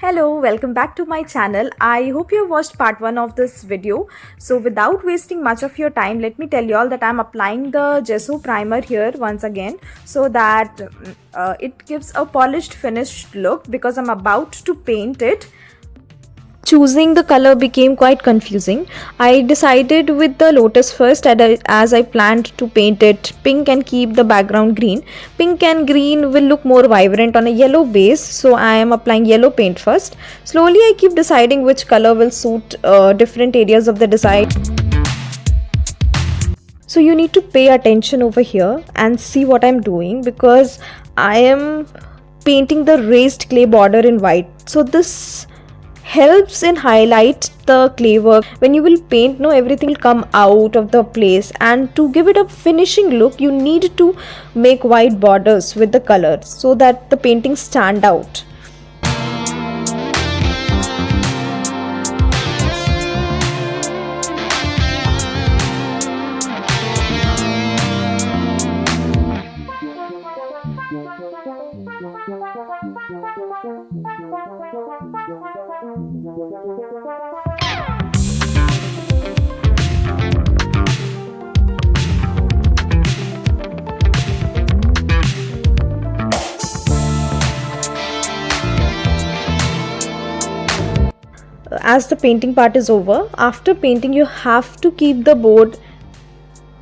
Hello, welcome back to my channel. I hope you have watched part 1 of this video. So without wasting much of your time, let me tell you all that I'm applying the gesso primer here once again so that it gives a polished finished look because I'm about to paint it. Choosing the color became quite confusing. I decided with the lotus first as I planned to paint it pink and keep the background green. Pink and green will look more vibrant on a yellow base, so I am applying yellow paint first. Slowly I keep deciding which color will suit different areas of the design. So you need to pay attention over here and see what I'm doing because I am painting the raised clay border in white. So this helps in highlight the clay work. When you will paint, everything will come out of the place, and to give it a finishing look you need to make white borders with the colors so that the painting stand out. As the painting part is over, after painting you have to keep the board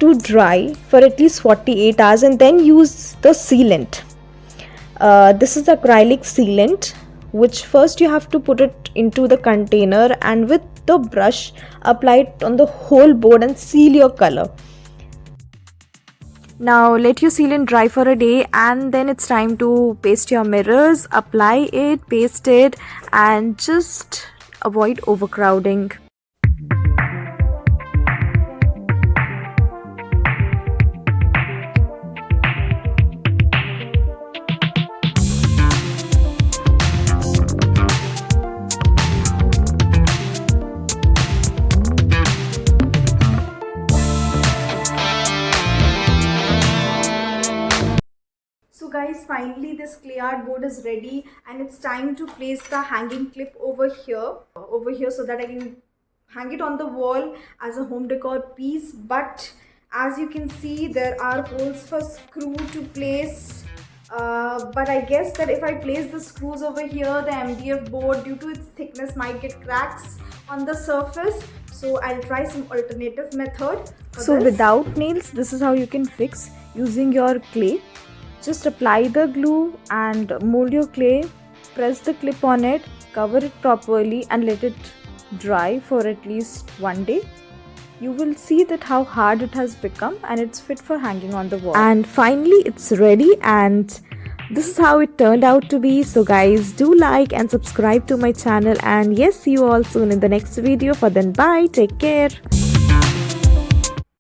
to dry for at least 48 hours and then use the sealant. This is acrylic sealant, which first you have to put it into the container and with the brush apply it on the whole board and seal your color. Now let your sealant dry for a day and then it's time to paste your mirrors. Apply it, paste it, and just avoid overcrowding. So guys, finally this clay art board is ready and it's time to place the hanging clip over here so that I can hang it on the wall as a home decor piece. But as you can see, there are holes for screw to place, but I guess that if I place the screws over here, the MDF board due to its thickness might get cracks on the surface, so I'll try some alternative method. So without nails, this is how you can fix using your clay. Just apply the glue and mold your clay, press the clip on it, cover it properly and let it dry for at least one day. You will see that how hard it has become and it's fit for hanging on the wall. And finally it's ready and this is how it turned out to be. So guys, do like and subscribe to my channel, and yes, see you all soon in the next video. For then, bye, take care.